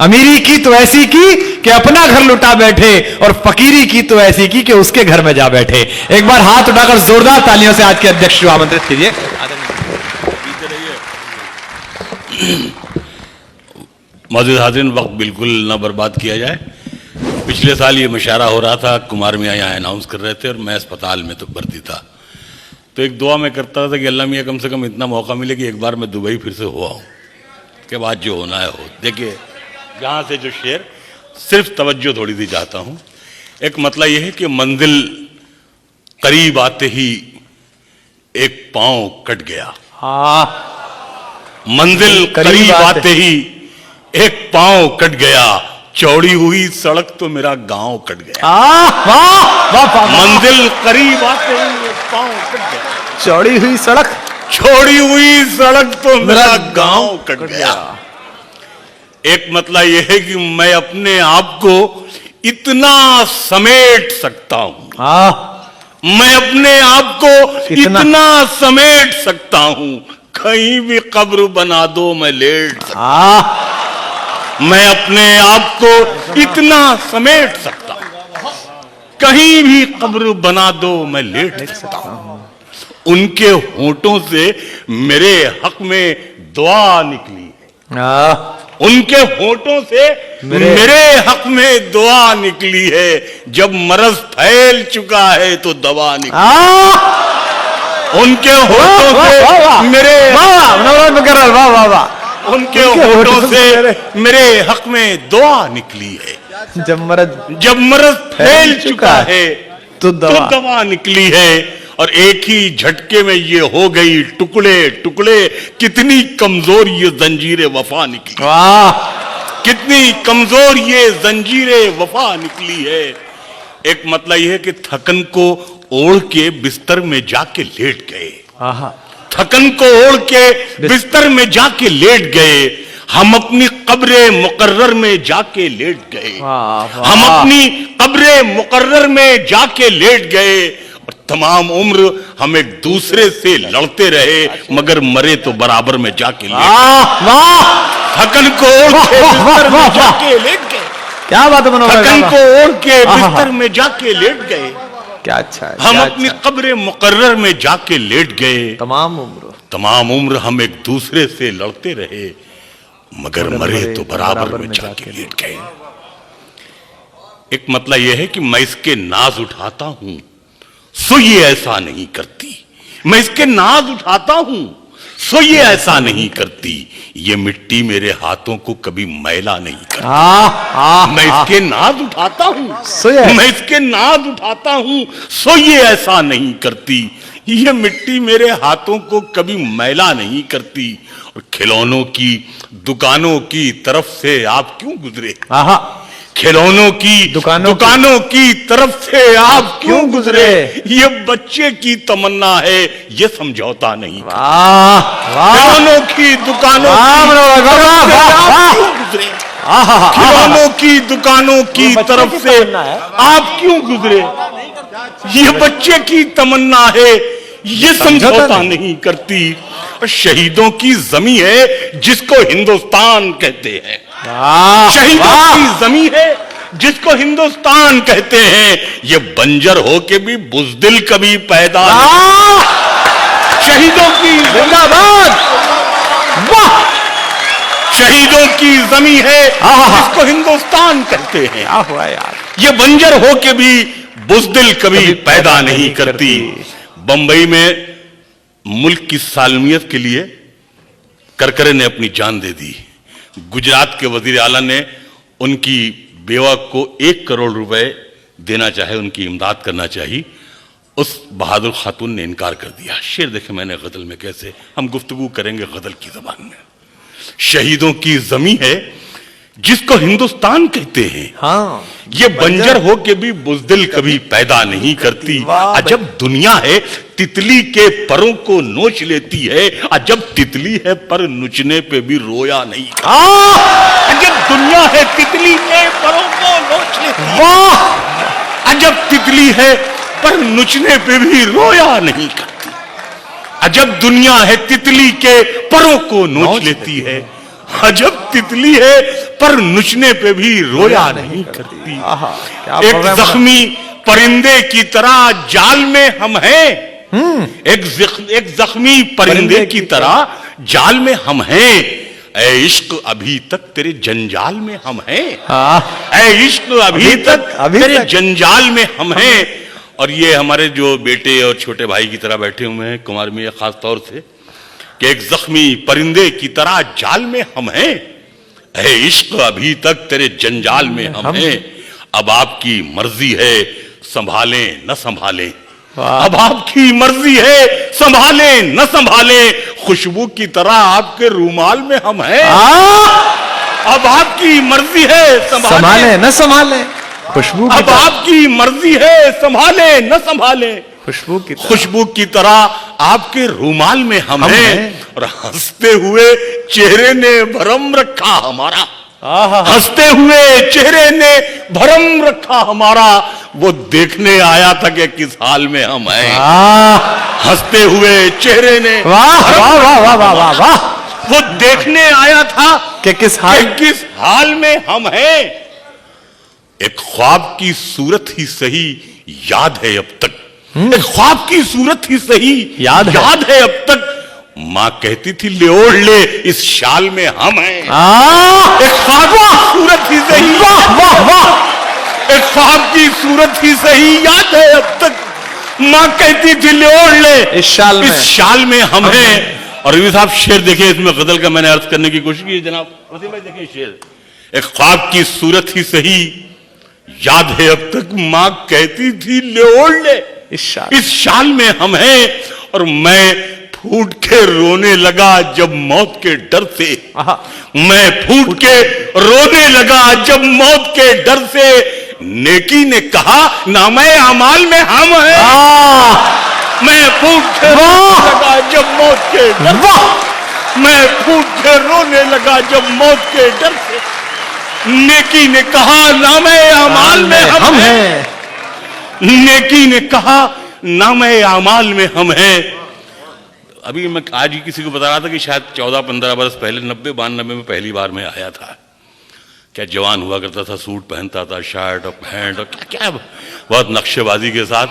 अमीरी की तो ऐसी की कि अपना घर लुटा बैठे, और फकीरी की तो ऐसी की कि उसके घर में जा बैठे। एक बार हाथ उठाकर जोरदार तालियों से आज के अध्यक्ष को आमंत्रित कीजिए। मौजूद हाज़रीन, वक्त बिल्कुल ना बर्बाद किया जाए। पिछले साल ये मशारा हो रहा था, कुमार मियाँ यहाँ अनाउंस कर रहे थे और मैं अस्पताल में तो भर्ती था, तो एक दुआ मैं करता था कि अल्लाह मियाँ कम से कम इतना मौका मिले कि एक बार मैं दुबई फिर से हो आऊँ, के बाद जो होना है हो। देखिए, यहाँ से जो शेर, सिर्फ तवज्जो थोड़ी सी चाहता हूँ। एक मतलब ये है कि मंजिल करीब आते ही एक पाँव कट गया। हाँ, मंजिल करीब आते ही एक पाँव कट गया, चौड़ी हुई सड़क तो मेरा गांव कट गया। मंजिल करीब आते ही एक पाँव कट गया, चौड़ी हुई सड़क तो मेरा गांव कट गया। एक मतलब यह है कि मैं अपने आप को इतना समेट सकता हूं, मैं अपने आप को इतना समेट सकता हूं, कहीं भी कब्र बना दो मैं लेट सकता। मैं अपने आप को इतना समेट सकता हूं, कहीं भी कब्र बना दो मैं लेट सकता हूं। उनके होठों से मेरे हक में दुआ निकली है, उनके होठों से मेरे हक में दुआ निकली है। जब मरज फैल चुका है तो दवा निकली। उनके होठों से मेरे उनके होठों से मेरे हक में दुआ निकली है। जब मरज फैल चुका है तो दवा निकली है। और एक ही झटके में ये हो गई टुकड़े टुकड़े। कितनी कमजोर ये जंजीरे वफा निकली, कितनी कमजोर ये जंजीरे वफा निकली है। एक मतलब यह है कि थकन को ओढ़ के बिस्तर में जाके लेट गए, थकन को ओढ़ के बिस्तर में जाके लेट गए। हम अपनी कब्रे मुकर्रर में जाके लेट गए, हम अपनी कब्रे मुकर्रर में जाके लेट गए। और तमाम उम्र हम एक दूसरे से लड़ते रहे, मगर मरे तो बराबर में जाके लेट गए। थकन को ओढ़ के बिस्तर में जाके लेट गए। क्या बात है मनोहर, थकन को ओढ़ के बिस्तर में जाके लेट गए। क्या अच्छा है, हम अपनी कब्रे मुकर्रर में जाके लेट गए। तमाम उम्र हम एक दूसरे से लड़ते रहे, मगर मरे तो बराबर में जाके लेट गए। एक मतलब यह है कि मैं इसके नाज उठाता हूं सो ये ऐसा नहीं करती, मैं इसके नाज उठाता हूं सो ये ऐसा नहीं करती। ये मिट्टी मेरे हाथों को कभी मैला नहीं करती। मैं इसके नाज उठाता हूं, मैं इसके नाज उठाता हूं सो ये ऐसा नहीं करती। ये मिट्टी मेरे हाथों को कभी मैला नहीं करती। और खिलौनों की दुकानों की तरफ से आप क्यों गुजरे, खिलौनों की दुकानों की तरफ से आप क्यों गुजरे। ये बच्चे की तमन्ना है, ये समझौता नहीं। खिलौनों की दुकानों खिलौनों की दुकानों की तरफ से आप क्यों गुजरे। ये बच्चे की तमन्ना है, ये समझौता नहीं करती। और शहीदों की जमी है जिसको हिंदुस्तान कहते हैं, शहीदों की जमी है जिसको हिंदुस्तान कहते हैं। ये बंजर होके भी बुज़दिल कभी पैदा नहीं। शहीदों की जिंदाबाद, शहीदों की जमी है जिसको हिंदुस्तान कहते हैं। ये बंजर होके भी बुज़दिल कभी पैदा नहीं करती। बंबई में मुल्क की सालमियत के लिए करकरे ने अपनी जान दे दी। गुजरात के वजीर आला ने उनकी बेवा को 1 करोड़ रुपए देना चाहे, उनकी इमदाद करना चाहिए। उस बहादुर खातून ने इनकार कर दिया। शेर देखे मैंने गजल में कैसे, हम गुफ्तगू करेंगे गजल की जबान में। शहीदों की जमी है जिसको हिंदुस्तान कहते हैं। ये बंजर हो के भी बुज़दिल कभी पैदा नहीं करती। अजब दुनिया है तितली के परों को नोच लेती है, अजब तितली है पर नुचने पे भी रोया नहीं करती। अजब दुनिया है तितली के परों को नोच लेती है, अजब तितली है पर नुचने पे भी रोया नहीं करती। अजब दुनिया है तितली के परों को नोच लेती है, अजब तितली है पर नुचने पे भी रोया नहीं करती। एक जख्मी परिंदे की तरह जाल में हम हैं। एक जख्मी परिंदे की तरह जाल में हम हैं। ऐ इश्क अभी तक तेरे जंजाल में हम हैं। ऐ इश्क अभी तक तेरे जंजाल में हम हैं। और ये हमारे जो बेटे और छोटे भाई की तरह बैठे हुए हैं कुमार मियां, खास तौर से कि एक जख्मी परिंदे की तरह जाल में हम हैं। ऐ इश्क अभी तक तेरे जंजाल में हम हैं। अब आपकी मर्जी है संभालें न संभालें। अब आपकी मर्जी है संभालें न संभालें। खुशबू की तरह आपके रूमाल में हम हैं। अब आपकी मर्जी है संभालें न संभालें। खुशबू अब आपकी मर्जी है संभालें न संभालें। खुशबू की तरह आपके रूमाल में हम हैं। और हंसते हुए चेहरे ने भरम रखा हमारा। हंसते हुए चेहरे ने भरम रखा हमारा। वो देखने आया था कि किस हाल में हम हैं। हंसते हुए चेहरे ने वाह वाह वाह वाह वाह वाह। वो देखने आया था कि किस हाल में हम हैं। एक ख्वाब की सूरत ही सही याद है अब तक। एक ख्वाब की सूरत ही सही याद है अब तक। माँ कहती थी ले ओढ़ ले इस शाल में हम हैं। एक ख्वाब की सूरत ही सही एक ख्वाब की सूरत ही सही याद है अब तक। माँ कहती थी ले ओढ़ ले इस शाल में हम हैं। और रवि साहब शेर देखिए, इसमें गजल का मैंने अर्थ करने की कोशिश की जनाब वसीम भाई। देखिए शेर, एक ख्वाब की सूरत ही सही याद है अब तक। माँ कहती थी ले ओढ़ ले इस शाल में हम हैं। और मैं फूट के रोने लगा जब मौत के डर से। मैं फूट के रोने लगा जब मौत के डर से। नेकी ने कहा नामे अमाल में हम हैं। मैं फूट के रोने लगा जब मौत के डर से। मैं फूट के रोने लगा जब मौत के डर से। नेकी ने कहा नामे अमाल में हम हैं। नेकी ने कहा नामे अमाल में हम हैं। अभी मैं आज ही किसी को बता रहा था कि शायद 14-15 बरस पहले 90-92 में पहली बार मैं आया था। क्या जवान हुआ करता था, सूट पहनता था, शर्ट और पैंट और क्या क्या बहुत नक्शेबाजी के साथ।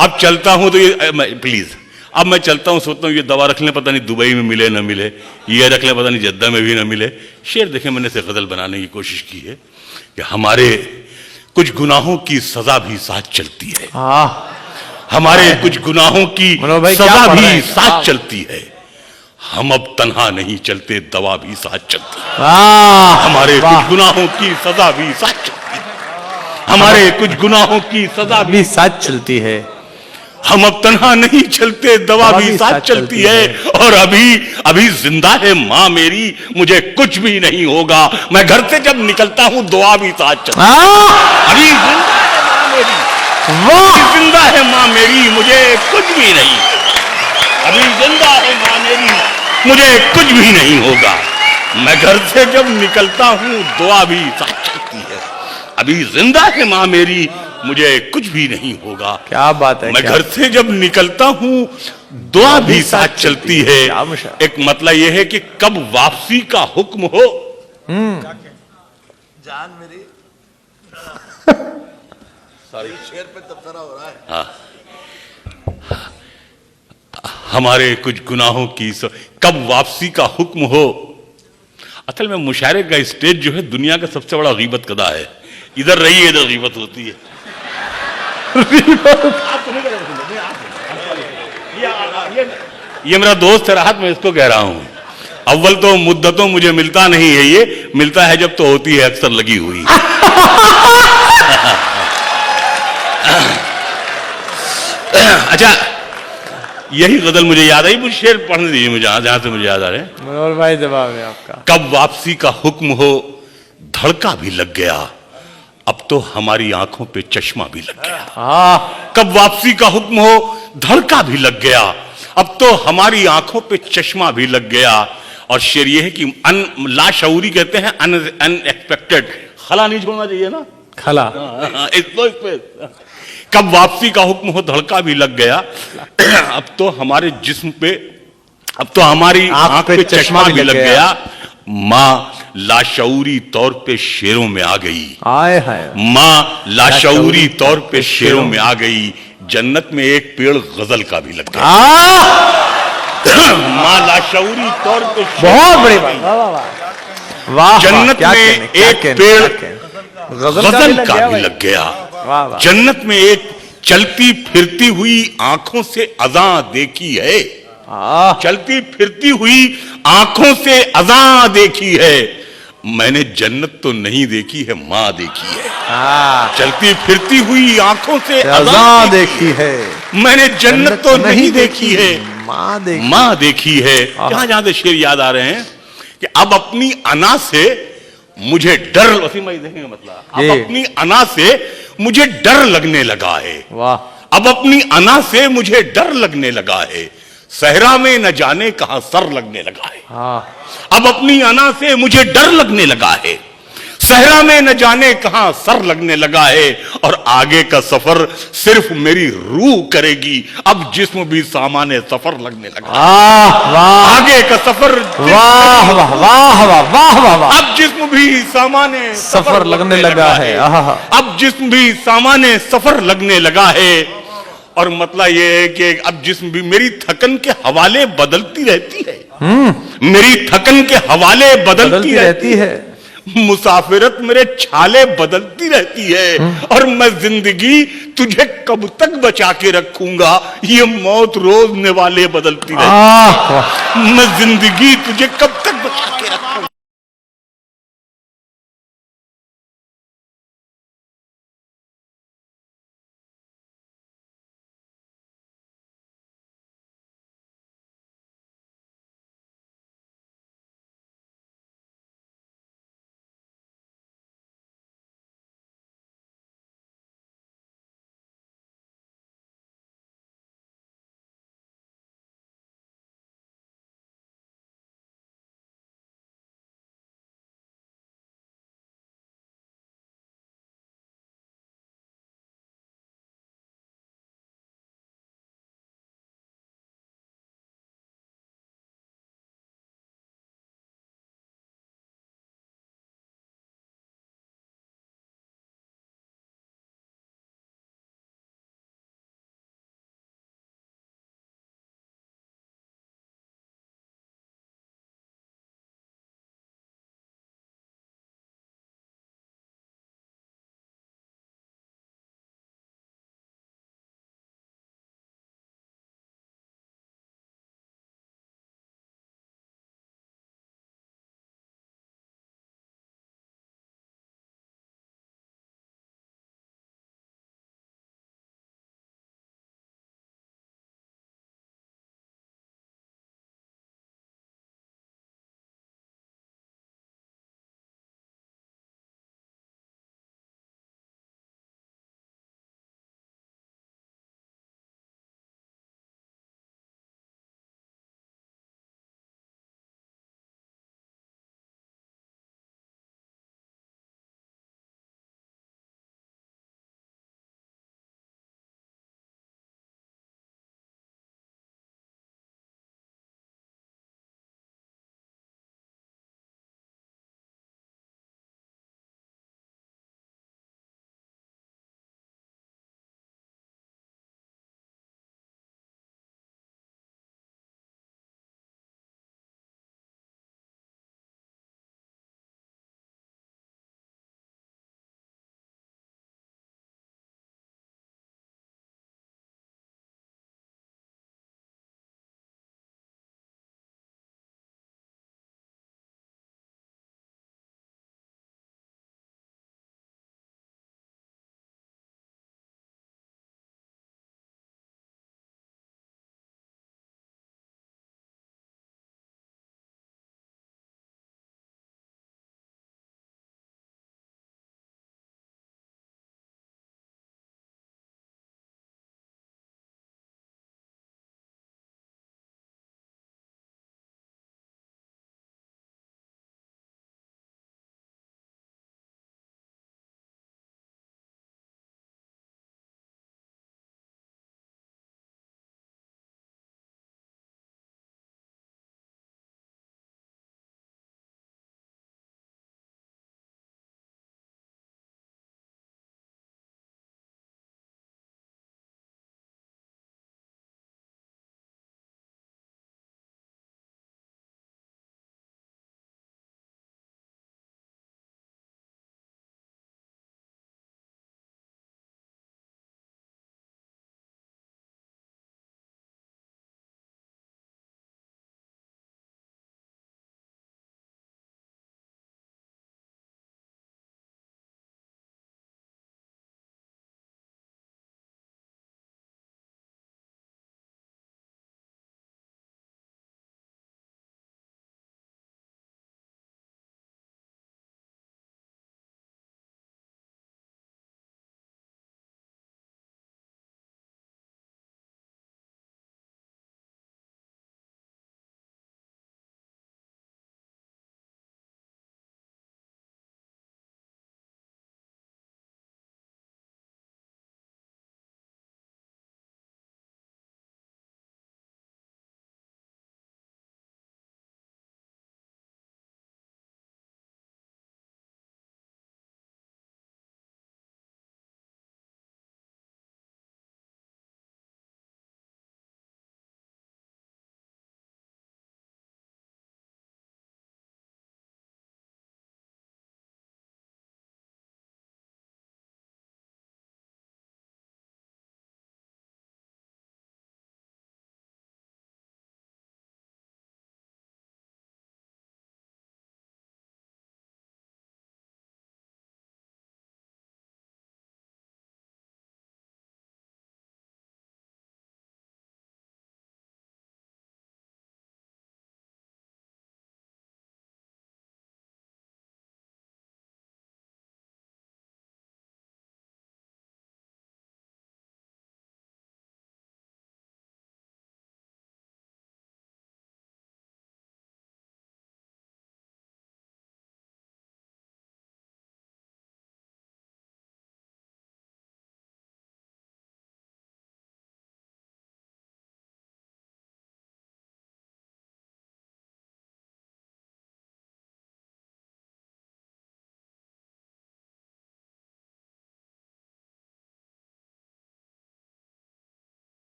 अब चलता हूं तो ये प्लीज, अब मैं चलता हूं सोचता हूं ये दवा रख लें, पता नहीं दुबई में मिले ना मिले, ये रख लें पता नहीं जद्दा में भी ना मिले। शेर देखें, मैंने से गजल बनाने की कोशिश की है कि हमारे कुछ गुनाहों की सजा भी साथ चलती है। हमारे कुछ गुनाहों की सजा भी साथ चलती है। हम अब तन्हा नहीं चलते, दवा भी साथ चलती है। हमारे कुछ गुनाहों की सजा भी साथ चलती है। हमारे कुछ गुनाहों की सजा भी साथ चलती है। हम अब तन्हा नहीं चलते, दवा भी साथ चलती है। और अभी जिंदा है माँ मेरी, मुझे कुछ भी नहीं होगा। मैं घर से जब निकलता हूँ दुआ भी साथ चलती है। अभी जिंदा है माँ मेरी, जिंदा है माँ मेरी, मुझे कुछ भी नहीं। अभी जिंदा है माँ मेरी, मुझे कुछ भी नहीं होगा। मैं घर से जब निकलता हूँ दुआ भी साथ चलती है। अभी जिंदा है माँ मेरी, मुझे कुछ भी नहीं होगा। क्या बात है। मैं घर से जब निकलता हूँ दुआ भी साथ चलती है। एक मतलब यह है कि कब वापसी का हुक्म हो। जान मेरी शेर पे तबसरा हो रहा है। हमारे कुछ गुनाहों की कब वापसी का हुक्म हो। असल में मुशायरे का स्टेज जो है दुनिया का सबसे बड़ा गीबत कदा है। इधर रही इधर गीबत होती है। ये मेरा दोस्त है राहत, मैं इसको कह रहा हूं। अव्वल तो मुद्दतों मुझे मिलता नहीं है, ये मिलता है जब तो होती है अक्सर लगी हुई। अच्छा, यही गजल मुझे याद आई। मुझे शेर पढ़ने दीजिए मुझे जहां से मुझे याद आ रहे हैं। मनोहर भाई जवाब है आपका। कब वापसी का हुक्म हो, धड़का भी लग गया, अब तो हमारी आंखों पे चश्मा भी लग गया। कब वापसी का हुक्म हो, धड़का भी लग गया, अब तो हमारी आंखों पे चश्मा भी लग गया। और शेर ये है कि लाशऊरी कहते हैं अनएक्सपेक्टेड। खला नहीं छोड़ना चाहिए ना, खला। कब वापसी का हुक्म हो, धड़का भी लग गया, अब तो हमारे जिस्म पे, अब तो हमारी आंख पे चश्मा भी लग गया। माँ लाशऊरी तौर पे शेरों में आ गई। आए हाय। माँ लाशऊरी तौर पे शेरों में आ गई। जन्नत में एक पेड़ गजल का भी लग गया। माँ लाशऊरी तौर पे बहुत बड़ी बात। वाह, जन्नत क्या में कहने, क्या एक कहने, पेड़ क्या कहने। गजल का भी लग गया। वाह वाह। जन्नत में एक चलती फिरती हुई आंखों से अज़ां देखी है। चलती फिरती हुई आंखों से अज़ां देखी है। मैंने जन्नत तो नहीं देखी है, माँ देखी है। चलती फिरती हुई आंखों से अज़ां देखी है। मैंने जन्नत तो नहीं देखी है, माँ देखी है। जहां जहां से शेर याद आ रहे हैं कि अब अपनी अना से मुझे डर, वसीम भाई देखेंगे मतलब, अब अपनी अना से मुझे डर लगने लगा है। वाह। अब अपनी अना से मुझे डर लगने लगा है। सहरा में न जाने कहां सर लगने लगा है। अब अपनी अना से मुझे डर लगने लगा है। सहरा में न जाने कहां सर लगने लगा है। और आगे का सफर सिर्फ मेरी रूह करेगी। अब जिस्म भी सामान्य सफर लगने लगा। आगे का सफर, वाह वाह वाह वाह वाह वाह। अब जिस्म भी सामान्य सफर लगने लगा है। अब जिस्म भी सामान्य सफर लगने लगा है। और मतलब ये है कि अब जिस्म भी, मेरी थकन के हवाले बदलती रहती है। मेरी थकन के हवाले बदलती रहती है। मुसाफिरत मेरे छाले बदलती रहती है। और मैं जिंदगी तुझे कब तक बचा के रखूंगा, ये मौत रोज निवाले बदलती रहती है। मैं जिंदगी तुझे कब तक बचा के रखूंगा।